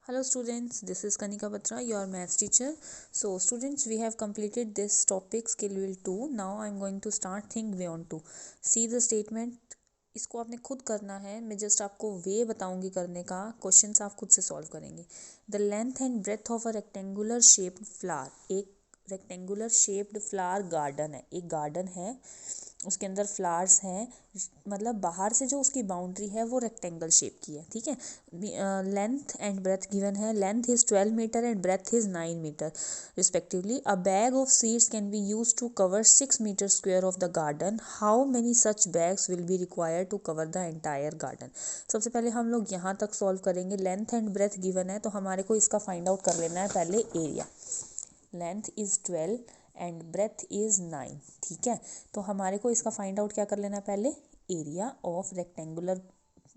Hello students, this is Kanika Batra, your maths teacher. So students, we have completed this topic skill wheel 2. Now I am going to start think beyond 2. See the statement. इसको आपने खुद करना है. मैं just आपको वे बताऊंगी करने का. क्वेश्चंस आप खुद से सॉल्व करेंगे. The length and breadth of a rectangular shaped flower. एक रेक्टेंगुलर शेप्ड फ्लावर गार्डन है. एक गार्डन है, उसके अंदर फ्लावर्स हैं, मतलब बाहर से जो उसकी बाउंड्री है वो रेक्टेंगल शेप की है. ठीक है. लेंथ एंड ब्रेथ गिवन है. Length is 12 metre and breadth is 9 metre respectively. A bag of seeds can be use to cover 6 metre square of the garden. How many such bags will be required to cover the entire garden. सबसे पहले हम लोग यहाँ तक solve करेंगे. Length and breadth given है तो हमारे को इसका फाइंड आउट कर लेना है पहले area. Length is 12 and breadth is 9. ठीक है. तो हमारे को इसका फाइंड आउट क्या कर लेना है पहले, area of rectangular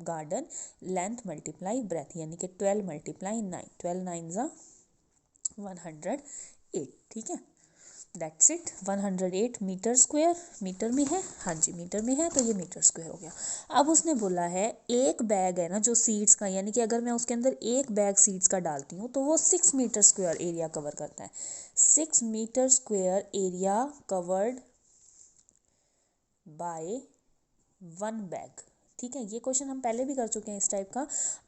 garden. Length multiply breath यानी कि 12 मल्टीप्लाई 9. 12 9 ज़ा 108. ठीक है. That's it. 108 metre square. Metre में है, हाँ जी मीटर में है, तो ये मीटर स्क्वायर हो गया. अब उसने बोला है एक बैग है ना जो सीड्स का, यानी कि अगर मैं उसके अंदर एक बैग सीड्स का डालती हूँ तो वो 6 मीटर स्क्वायर एरिया कवर करता है. 6 metre square area covered by 1 bag. ठीक है. ये क्वेश्चन हम पहले भी कर चुके हैं इस टाइप का.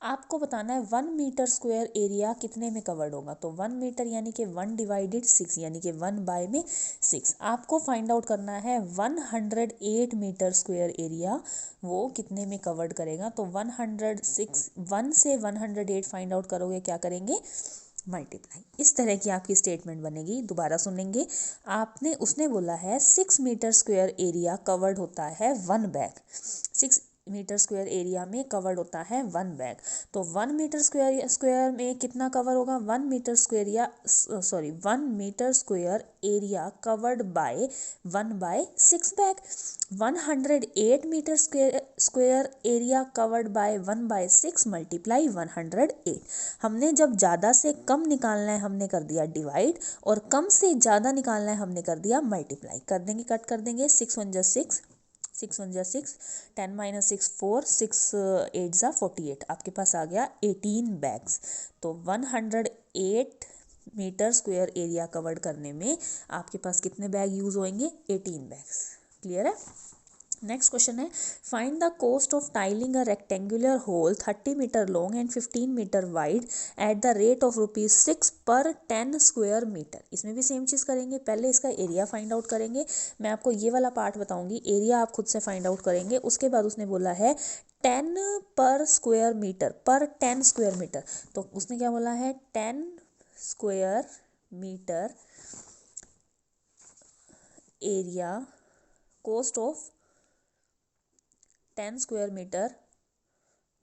आपको बताना है 1 मीटर स्क्वायर एरिया कितने में कवर्ड होगा. तो 1 मीटर यानी कि 1 डिवाइडेड 6 यानी कि 1 बाय में 6. आपको फाइंड आउट करना है 108 मीटर स्क्वायर एरिया वो कितने में कवर्ड करेगा. तो 106 1 से 108 फाइंड आउट करोगे, क्या करेंगे, मल्टीप्लाई. इस तरह की आपकी स्टेटमेंट बनेगी. दोबारा सुनेंगे. आपने उसने बोला है 6 मीटर स्क्वायर एरिया कवर्ड होता है 1 बैग. 6 मीटर स्क्वायर एरिया में कवर्ड होता है 1 बैग. तो 1 मीटर स्क्वायर में कितना कवर होगा, 1 मीटर स्क्वायर या 1 metre square area covered by 1 by 6 bag. 108 metre square area covered by 1 by 6 multiply 108. हमने जब ज़्यादा से कम निकालना है हमने कर दिया डिवाइड, और कम से ज़्यादा निकालना है हमने कर दिया मल्टीप्लाई. कर देंगे, कट कर देंगे. 6 1 जा 6, 6 1 जा 6, 10 माइनस 6 4, 6 8 जा 48. आपके पास आ गया 18 बैग्स. तो 108 मीटर स्क्वायर एरिया कवर करने में आपके पास कितने बैग यूज़ होंगे, 18 बैग्स. क्लियर है. नेक्स्ट क्वेश्चन है find the cost of tiling a rectangular hole 30 metre long and 15 metre wide at the rate of ₹6 per 10 square metre. इसमें भी सेम चीज़ करेंगे. पहले इसका एरिया फाइंड आउट करेंगे. मैं आपको ये वाला पार्ट बताऊंगी, एरिया आप खुद से फाइंड आउट करेंगे. उसके बाद उसने बोला है 10 पर स्क्वायर मीटर, पर 10 स्क्वायर मीटर. तो उसने क्या बोला है, 10 square metre area cost of 10 square metre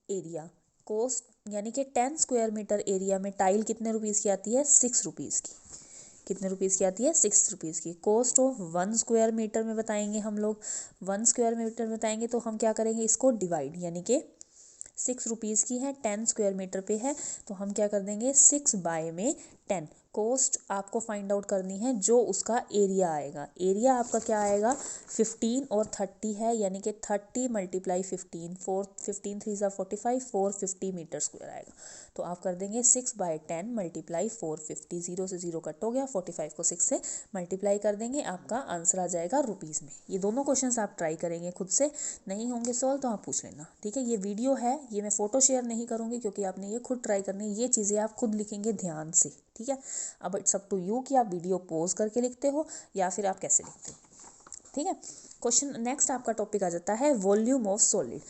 area cost, यानी कि 10 स्क्वायर मीटर एरिया में टाइल कितने रुपीज़ की आती है, 6 रुपीज़ की. कितने रुपीज़ की आती है, 6 रुपीज़ की. कॉस्ट ऑफ 1 स्क्वायर मीटर में बताएंगे हम लोग. 1 स्क्वायर मीटर में बताएंगे तो हम क्या करेंगे, इसको डिवाइड, यानी कि 6 रुपीज़ की है, 10 स्क्वायर मीटर पे है, तो हम क्या कर देंगे 6 बाय में 10. कॉस्ट आपको फाइंड आउट करनी है जो उसका एरिया आएगा. एरिया आपका क्या आएगा, 15 और 30 है, यानी कि 30 मल्टीप्लाई 15, 15 3 ज़ा 45, 450 मीटर स्क्वायर आएगा. तो आप कर देंगे 6 बाय 10 मल्टीप्लाई 450. 0 से 0 कट हो गया, 45 को 6 से मल्टीप्लाई कर देंगे, आपका आंसर आ जाएगा रुपीज़ में. ये दोनों क्वेश्चंस आप ट्राई करेंगे खुद से. नहीं होंगे सॉल्व तो आप पूछ लेना. ठीक है. ये वीडियो है, ये मैं फ़ोटो शेयर नहीं करूँगी क्योंकि आपने ये खुद ट्राई करनी है. ये चीज़ें आप खुद लिखेंगे ध्यान से. ठीक है. अब इट्स अप टू यू कि आप वीडियो पॉज करके लिखते हो या फिर आप कैसे लिखते हो. ठीक है. क्वेश्चन नेक्स्ट आपका टॉपिक आ जाता है वॉल्यूम ऑफ सॉलिड.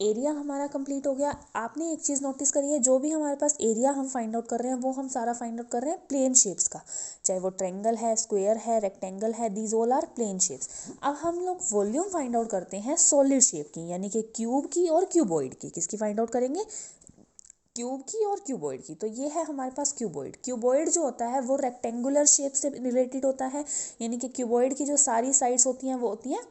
एरिया हमारा कंप्लीट हो गया. आपने एक चीज़ नोटिस करी है, जो भी हमारे पास एरिया हम फाइंड आउट कर रहे हैं वो हम सारा फाइंड आउट कर रहे हैं प्लेन शेप्स का, चाहे वो ट्रायंगल है, स्क्वायर है, रेक्टेंगल है, these all are plane shapes. अब हम लोग वॉल्यूम फाइंड आउट करते हैं सॉलिड शेप की, यानी कि क्यूब की और क्यूबॉइड की. किसकी फाइंड आउट करेंगे, क्यूब की और क्यूबॉइड की. तो ये है हमारे पास क्यूबॉइड. क्यूबॉइड जो होता है वो रेक्टेंगुलर शेप से रिलेटेड होता है, यानी कि क्यूबॉइड की जो सारी साइड्स होती हैं वो होती हैं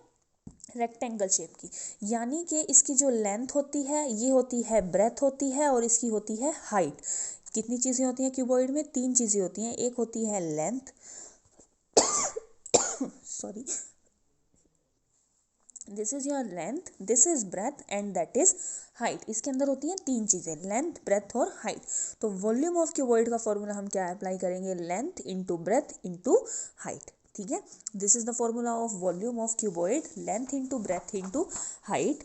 रेक्टेंगल शेप की. यानी कि इसकी जो लेंथ होती है ये होती है ब्रेथ होती है और इसकी होती है हाइट. कितनी चीज़ें होती हैं क्यूबॉइड में, 3 चीज़ें होती हैं. एक होती है length, sorry, this is your length, this is breadth and that is height. इसके अंदर होती हैं तीन चीज़ें, लेंथ, ब्रेथ और हाइट। तो वॉल्यूम ऑफ क्यूबॉइड का फॉर्मूला हम क्या अप्लाई करेंगे, length into breadth into height. ठीक है, this is the formula of volume of cuboid, length into breadth into height.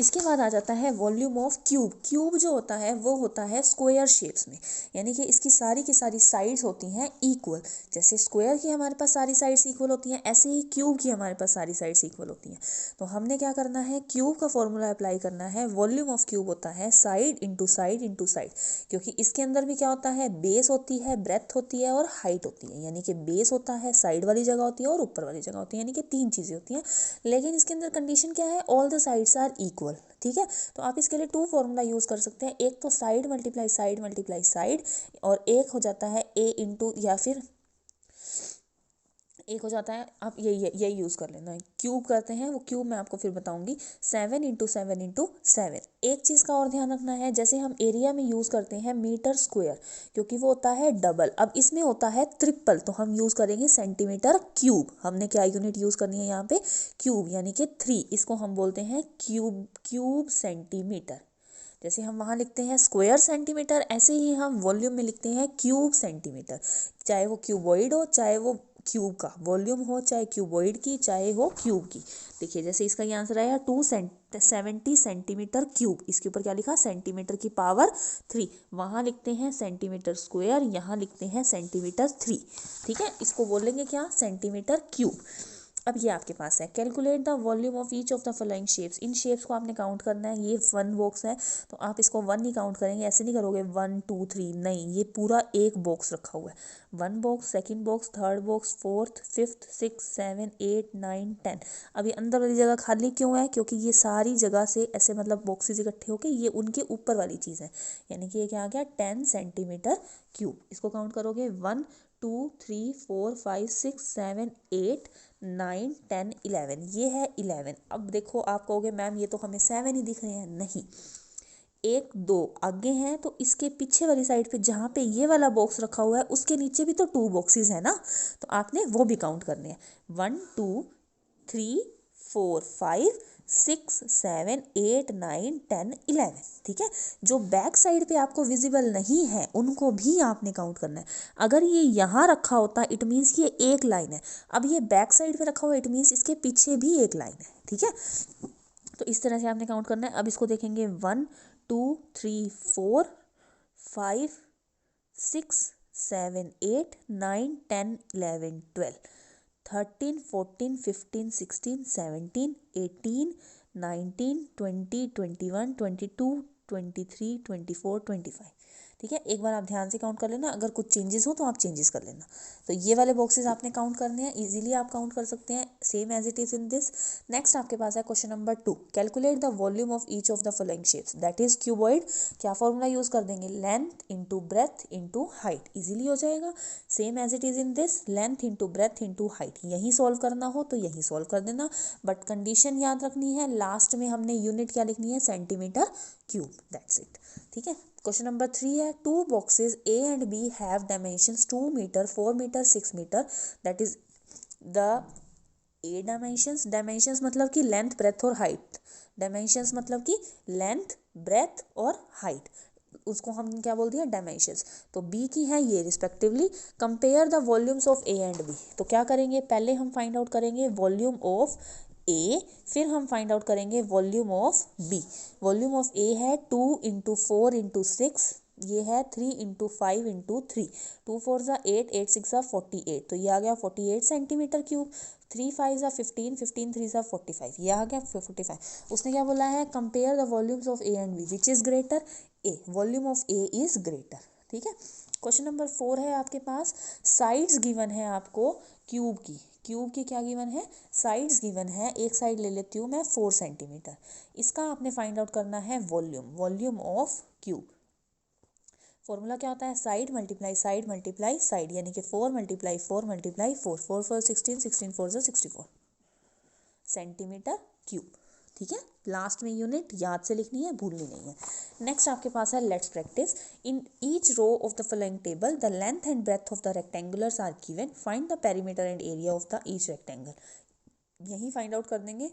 इसके बाद आ जाता है वॉल्यूम ऑफ क्यूब। क्यूब जो होता है वो होता है स्क्वायर शेप्स में, यानी कि इसकी सारी की सारी साइड्स होती हैं इक्वल। जैसे स्क्वायर की हमारे पास सारी साइड्स इक्वल होती हैं, ऐसे ही क्यूब की हमारे पास सारी साइड्स इक्वल होती हैं। तो हमने क्या करना है, क्यूब का फॉर्मूला अप्लाई करना है। वॉल्यूम ऑफ क्यूब होता है side into side into side, क्योंकि इसके अंदर भी क्या होता है, बेस होती है, ब्रेथ होती है और हाइट होती है। यानी कि बेस होता है, साइड वाली जगह होती है और ऊपर वाली जगह होती है, यानी कि तीन चीज़ें होती हैं। लेकिन इसके अंदर कंडीशन क्या है, all the sides are equal. ठीक है, तो आप इसके लिए टू फॉर्मूला यूज़ कर सकते हैं। एक तो साइड मल्टीप्लाई साइड, और एक हो जाता है ए इंटू, या फिर एक हो जाता है, आप यही यूज़ कर लेना है। क्यूब करते हैं, वो क्यूब मैं आपको फिर बताऊंगी। 7 × 7 × 7। एक चीज़ का और ध्यान रखना है, जैसे हम एरिया में यूज़ करते हैं मीटर स्क्वायर, क्योंकि वो होता है डबल। अब इसमें होता है ट्रिपल, तो हम यूज़ करेंगे सेंटीमीटर क्यूब। हमने क्या यूनिट यूज़ करनी है यहाँ पे, क्यूब, यानी कि 3। इसको हम बोलते हैं क्यूब सेंटीमीटर। जैसे हम वहाँ लिखते हैं स्क्वायर सेंटीमीटर, ऐसे ही हम वॉल्यूम में लिखते हैं क्यूब सेंटीमीटर। चाहे वो क्यूबॉइड हो, चाहे वो क्यूब का वॉल्यूम हो, चाहे क्यूबॉइड की, चाहे हो क्यूब की। देखिए जैसे इसका ये आंसर आया 270 सेंटीमीटर क्यूब। इसके ऊपर क्या लिखा, सेंटीमीटर की पावर 3। वहाँ लिखते हैं सेंटीमीटर स्क्वायर, यहाँ लिखते हैं सेंटीमीटर 3। ठीक है, इसको बोलेंगे क्या, सेंटीमीटर क्यूब। अब ये आपके पास है, calculate the volume of each of the following shapes. In shapes को आपने काउंट करना है। ये 1 बॉक्स है, तो आप इसको 1 नहीं काउंट करेंगे, ऐसे नहीं करोगे 1 2 3, नहीं, ये पूरा एक बॉक्स रखा हुआ है। 1 box, second box, third box, fourth, fifth, 6 7 8 9 10। अब ये अंदर वाली जगह खाली क्यों है, क्योंकि ये सारी जगह से ऐसे मतलब बॉक्सेस इकट्ठे होके ये उनके ऊपर वाली चीज़ है, यानी कि ये क्या आ गया 10 सेंटीमीटर क्यूब। इसको काउंट करोगे 1 2 3 4 5 6 7 8 9 10 11, ये है 11। अब देखो आप कहोगे मैम ये तो हमें 7 ही दिख रहे हैं, नहीं, 1 2 आगे हैं, तो इसके पीछे वाली साइड पे जहाँ पे ये वाला बॉक्स रखा हुआ है उसके नीचे भी तो 2 बॉक्सेस है ना, तो आपने वो भी काउंट करने हैं। 1 2 3 4 5 6 7 8 9 10 11। ठीक है, जो बैक साइड पे आपको विजिबल नहीं है उनको भी आपने काउंट करना है। अगर ये यहाँ रखा होता इट मीन्स ये एक लाइन है, अब ये बैक साइड पे रखा हुआ इट मीन्स इसके पीछे भी एक लाइन है। ठीक है, तो इस तरह से आपने काउंट करना है। अब इसको देखेंगे 1 2 3 4 5 6 7 8 9 10 11 12 13 14 15 16 17 18 19 20 21 22 23 24 25। ठीक है, एक बार आप ध्यान से काउंट कर लेना, अगर कुछ चेंजेस हो तो आप चेंजेस कर लेना। तो ये वाले बॉक्सेस आपने काउंट करने हैं, इजीली आप काउंट कर सकते हैं, same as it is in this. Next आपके पास है question number 2, calculate the volume of each of the following shapes, that is cuboid. क्या फॉर्मूला यूज कर देंगे, length into breadth into height, easily हो जाएगा, same as it is in this, length into breadth into height. यही solve करना हो तो यही सॉल्व कर देना, बट कंडीशन याद रखनी है, लास्ट में हमने यूनिट क्या लिखनी है, सेंटीमीटर क्यूब, दैट्स इट। ठीक है, क्वेश्चन नंबर 3 है, 2 boxes A and B have dimensions 2 metre 4 metre 6 metre, that is the A dimensions. Dimensions मतलब कि लेंथ, ब्रेथ और हाइट। डायमेंशंस मतलब कि लेंथ, ब्रेथ और हाइट, उसको हम क्या बोल दिया, डायमेंशंस। तो B की है ये respectively. Compare the volumes of A and B। तो क्या करेंगे, पहले हम फाइंड आउट करेंगे वॉल्यूम ऑफ A, फिर हम फाइंड आउट करेंगे volume of B। Volume of A है 2 × 4 × 6, ये है 3 × 5 × 3, 2 4 ज़ा 8 8 6 ज़ा 48, तो ये आ गया 48 सेंटीमीटर क्यूब। 3 5 ज़ा 15 15 3 ज़ा 45, ये आ गया 45। उसने क्या बोला है, compare the volumes of A and B which is greater, A, volume of A is greater. ठीक है, क्वेश्चन नंबर 4 है आपके पास, साइड्स गिवन है आपको क्यूब की। क्यूब की क्या गिवन है, साइड्स गिवन है। एक साइड ले लेती हूँ मैं 4 सेंटीमीटर, इसका आपने फाइंड आउट करना है volume, volume of cube. Formula क्या होता है, साइड मल्टीप्लाई साइड, यानी कि 4 × 4 × 4, 4 4 16 16 4 64 सेंटीमीटर क्यूब। ठीक है, लास्ट में यूनिट याद से लिखनी है, भूलनी नहीं है। नेक्स्ट आपके पास है, let's practice. In each row of the following table the length and breadth of the rectangulars are given, find the perimeter and area of the each rectangle. यहीं फाइंड आउट कर देंगे,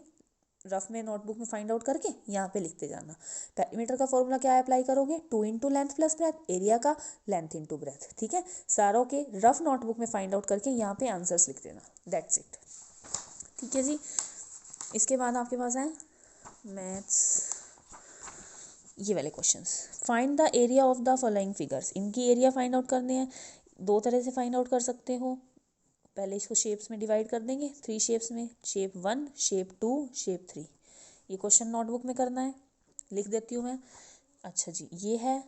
रफ में notebook में find out करके यहाँ पे लिखते जाना। पेरीमीटर का फॉर्मूला क्या अप्लाई करोगे, 2 into length plus breadth, area का लेंथ इंटू ब्रेथ, ठीक है। सारों के रफ नोटबुक में फाइंड आउट करके यहाँ पे आंसर्स लिख देना, दैट्स इट, ठीक है जी। इसके बाद आपके पास है मैथ्स, ये वाले questions. Find the area of the following figures, इनकी एरिया फाइंड आउट करने हैं। दो तरह से फाइंड आउट कर सकते हो, पहले इसको शेप्स में डिवाइड कर देंगे, 3 शेप्स में, शेप 1, शेप 2, शेप 3। ये क्वेश्चन नोटबुक में करना है, लिख देती हूँ मैं। अच्छा जी, ये है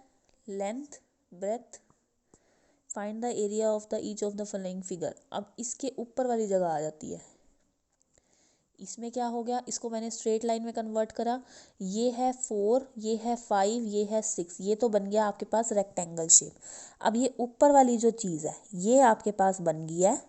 length breadth, find the area of the each of the following figure. अब इसके ऊपर वाली जगह आ जाती है, इसमें क्या हो गया, इसको मैंने स्ट्रेट लाइन में कन्वर्ट करा, ये है 4, ये है 5, ये है 6, ये तो बन गया आपके पास रेक्टेंगल शेप। अब ये ऊपर वाली जो चीज़ है ये आपके पास बन गई है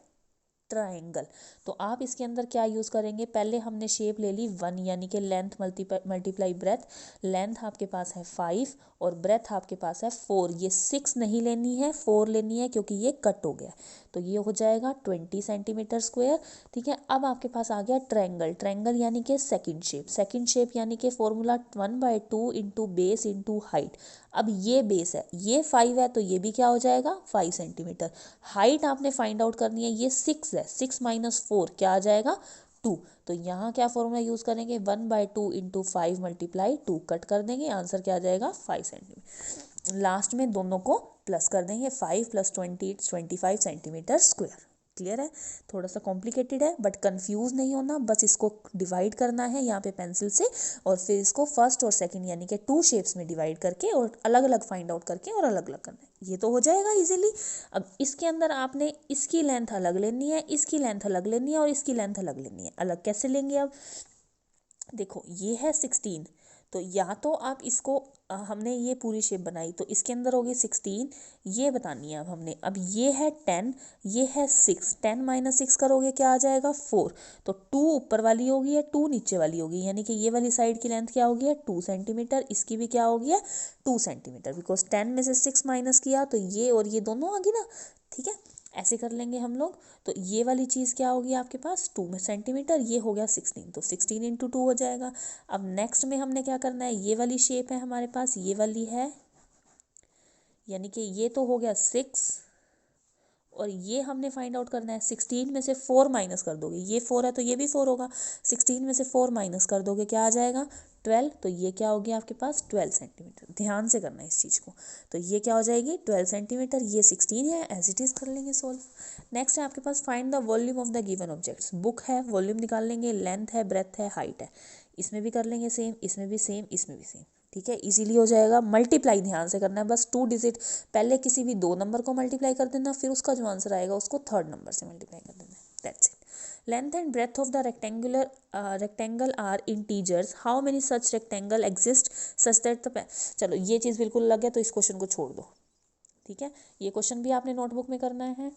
ट्राइंगल। तो आप इसके अंदर क्या यूज़ करेंगे, पहले हमने शेप ले ली 1 यानी कि लेंथ मल्टीप्लाई ब्रेथ, लेंथ आपके पास है 5 और ब्रेथ आपके पास है 4। ये 6 नहीं लेनी है, 4 लेनी है क्योंकि ये कट हो गया, तो ये हो जाएगा 20 सेंटीमीटर स्क्वायर, ठीक है। अब आपके पास आ गया ट्रायंगल, ट्रायंगल यानी कि सेकंड शेप, सेकंड शेप यानी कि formula 1/2 into base into height. अब ये बेस है, ये 5 है, तो ये भी क्या हो जाएगा 5 सेंटीमीटर। हाइट आपने फाइंड आउट करनी है, ये 6 है, 6 माइनस 4 क्या आ जाएगा 2। तो यहाँ क्या फॉर्मूला यूज़ करेंगे, 1/2 इंटू 5 मल्टीप्लाई 2, कट कर देंगे, आंसर क्या आ जाएगा 5 सेंटीमीटर। लास्ट में दोनों को प्लस कर देंगे, 5 + 20 = 25 सेंटीमीटर स्क्वायर। क्लियर है, थोड़ा सा कॉम्प्लिकेटेड है बट कंफ्यूज नहीं होना, बस इसको डिवाइड करना है यहाँ पे पेंसिल से, और फिर इसको फर्स्ट और सेकंड यानी कि 2 शेप्स में डिवाइड करके और अलग अलग फाइंड आउट करके और अलग अलग करना है, ये तो हो जाएगा इजीली। अब इसके अंदर आपने इसकी लेंथ अलग लेनी है, इसकी लेंथ अलग लेनी है और इसकी लेंथ अलग लेनी है। अलग कैसे लेंगे, अब देखो ये है 16, तो या तो आप इसको हमने ये पूरी शेप बनाई तो इसके अंदर होगी 16, ये बतानी है अब हमने। अब ये है 10, ये है 6, 10 माइनस 6 करोगे क्या आ जाएगा 4, तो 2 ऊपर वाली होगी है, 2 नीचे वाली होगी, यानी कि ये वाली साइड की लेंथ क्या होगी है 2 सेंटीमीटर, इसकी भी क्या होगी है 2 सेंटीमीटर, बिकॉज 10 में से 6 माइनस किया तो ये और ये दोनों आ गई ना, ठीक है। ऐसे कर लेंगे हम लोग, तो ये वाली चीज़ क्या होगी आपके पास 2 सेंटीमीटर, ये हो गया 16, तो 16 इंटू 2 हो जाएगा। अब नेक्स्ट में हमने क्या करना है, ये वाली शेप है हमारे पास, ये वाली है, यानी कि ये तो हो गया 6 और ये हमने फाइंड आउट करना है, 16 में से 4 माइनस कर दोगे, ये 4 है तो ये भी 4 होगा, 16 में से 4 माइनस कर दोगे क्या आ जाएगा 12, तो ये क्या हो गया आपके पास 12 सेंटीमीटर। ध्यान से करना है इस चीज़ को, तो ये क्या हो जाएगी 12 सेंटीमीटर, ये 16 है, एज इट इज़ कर लेंगे सॉल्व। नेक्स्ट है आपके पास find the volume of the given objects, book है, वॉल्यूम निकाल लेंगे, लेंथ है, ब्रेथ है, हाइट है, इसमें भी कर लेंगे सेम, इसमें भी सेम, इसमें भी सेम, ठीक है, इजीली हो जाएगा। मल्टीप्लाई ध्यान से करना है, बस 2 डिजिट, पहले किसी भी 2 नंबर को मल्टीप्लाई कर देना, फिर उसका जो आंसर आएगा उसको 3rd नंबर से मल्टीप्लाई कर देना, that's it. Length and breadth of the rectangle are integers, how many such rectangle exist such that the, चलो ये चीज़ बिल्कुल अलग है तो इस क्वेश्चन को छोड़ दो, ठीक है। ये क्वेश्चन भी आपने नोटबुक में करना है,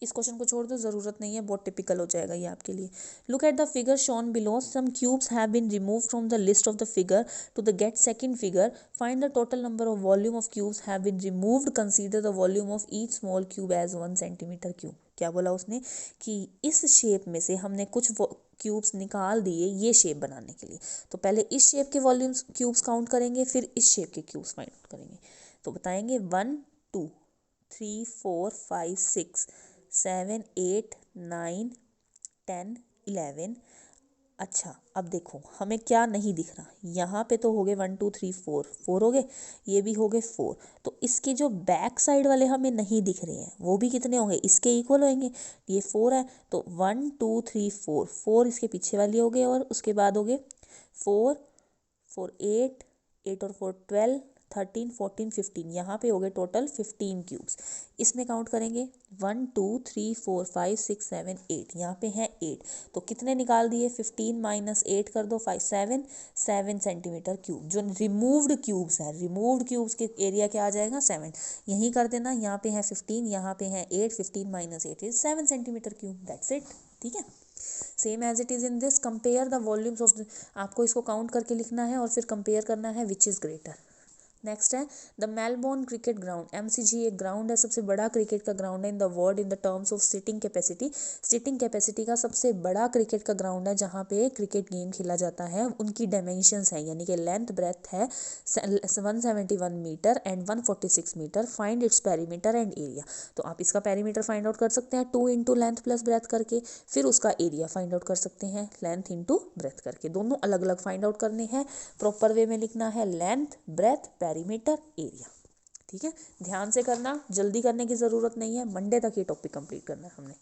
इस क्वेश्चन को छोड़ दो, ज़रूरत नहीं है, बहुत टिपिकल हो जाएगा ये आपके लिए। Look at the figure shown below, some cubes have been remove from the list of the figure to the get second figure, find the total number of volume of cubes have been removed, consider the volume of each small cube as 1 centimetre cube. क्या बोला उसने कि इस shape में से हमने कुछ cubes निकाल दिए ये शेप बनाने के लिए, तो पहले इस शेप के वॉल्यूम्स क्यूब्स काउंट करेंगे, फिर इस शेप के क्यूब्स फाइंड आउट करेंगे, तो बताएंगे 1 2 3 4 5 6 7 8 9 10 11। अच्छा अब देखो हमें क्या नहीं दिख रहा, यहाँ पे तो हो गए 1 2 3 4 4 हो गए, ये भी हो गए 4, तो इसके जो बैक साइड वाले हमें नहीं दिख रहे हैं वो भी कितने होंगे, इसके इक्वल होंगे, ये 4 है तो 1 2 3 4, 4 इसके पीछे वाले हो गए और उसके बाद हो गए 4 4 8 8 और 4 12 13 14 15, यहाँ पे हो गए टोटल 15 क्यूब्स। इसमें काउंट करेंगे 1 2 3 4 5 6 7 8, यहाँ पे हैं 8, तो कितने निकाल दिए 15 माइनस 8 कर दो 5 7 सेंटीमीटर क्यूब। जो रिमूव्ड क्यूब्स हैं, रिमूव्ड क्यूब्स के एरिया क्या आ जाएगा 7, यहीं कर देना, यहाँ पे है 15, यहाँ पे है 8, 15 minus 8 is 7 centimetre cube, that's it, ठीक है। Same as it is in this, compare the volumes of, आपको इसको काउंट करके लिखना है और फिर कंपेयर करना है विच इज़ ग्रेटर, नेक्स्ट है the Melbourne cricket ground, MCG एक ग्राउंड है, सबसे बड़ा क्रिकेट का ग्राउंड है in the world in the terms of seating capacity, seating capacity का सबसे बड़ा क्रिकेट का ग्राउंड है जहाँ पे क्रिकेट गेम खेला जाता है। उनकी डायमेंशंस है यानी कि लेंथ ब्रेथ है 171 metre and 146 metre, find its perimeter and area. तो आप इसका पेरीमीटर फाइंड आउट कर सकते हैं 2 इंटू लेंथ प्लस ब्रेथ करके, फिर उसका एरिया फाइंड आउट कर सकते हैं लेंथ इंटू ब्रेथ करके, दोनों अलग अलग फाइंड आउट करने हैं। प्रॉपर वे में लिखना है लेंथ ब्रेथ पेरीमीटर एरिया। ठीक है, ध्यान से करना, जल्दी करने की ज़रूरत नहीं है, मंडे तक ये टॉपिक कंप्लीट करना है हमने।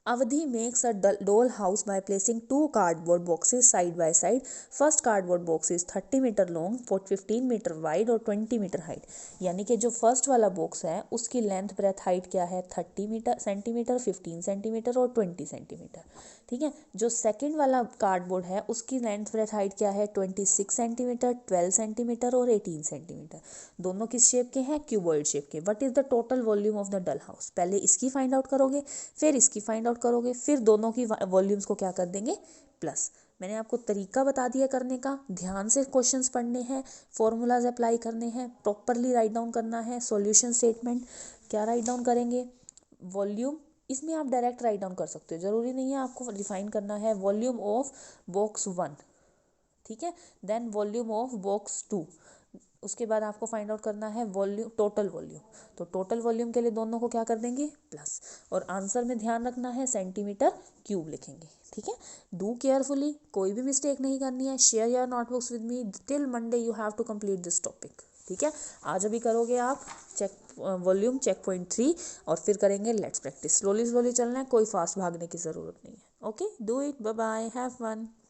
Avadhi makes a doll house by placing two cardboard boxes side by side. First cardboard box is 30 metre long, 15 metre wide और 20 मीटर हाइट। यानी कि जो फर्स्ट वाला बॉक्स है उसकी लेंथ ब्रेथ हाइट क्या है 30 मीटर सेंटीमीटर, 15 सेंटीमीटर और 20 सेंटीमीटर। ठीक है, जो सेकंड वाला कार्डबोर्ड है उसकी लेंथ ब्रेथ हाइट क्या है 26 सेंटीमीटर, 12 सेंटीमीटर और 18 सेंटीमीटर। दोनों किस शेप के हैं, क्यूबॉइड शेप के। What is the total volume of the doll house, पहले इसकी फाइंड आउट करोगे फिर इसकी फाइंड आउट करोगे, फिर दोनों की वॉल्यूम्स को क्या कर देंगे प्लस। मैंने आपको तरीका बता दिया करने का, ध्यान से क्वेश्चंस पढ़ने हैं, फॉर्मूलाज अप्लाई करने हैं, प्रॉपरली राइट डाउन करना है। सॉल्यूशन स्टेटमेंट क्या राइट डाउन करेंगे, वॉल्यूम, इसमें आप डायरेक्ट राइट डाउन कर सकते हो, ज़रूरी नहीं है आपको डिफाइन करना है। वॉल्यूम ऑफ बॉक्स 1, ठीक है, देन वॉल्यूम ऑफ बॉक्स 2, उसके बाद आपको फाइंड आउट करना है वॉल्यूम, टोटल वॉल्यूम। तो टोटल वॉल्यूम के लिए दोनों को क्या कर देंगे प्लस, और आंसर में ध्यान रखना है सेंटीमीटर क्यूब लिखेंगे। ठीक है, डू केयरफुली, कोई भी मिस्टेक नहीं करनी है। Share your notebooks with me till Monday, you have to complete this topic. ठीक है, आज अभी करोगे आप चेक वॉल्यूम चेक पॉइंट 3 और फिर करेंगे लेट्स प्रैक्टिस। स्लोली स्लोली चलना है, कोई फास्ट भागने की ज़रूरत नहीं है। Okay, do it, bye bye, have fun.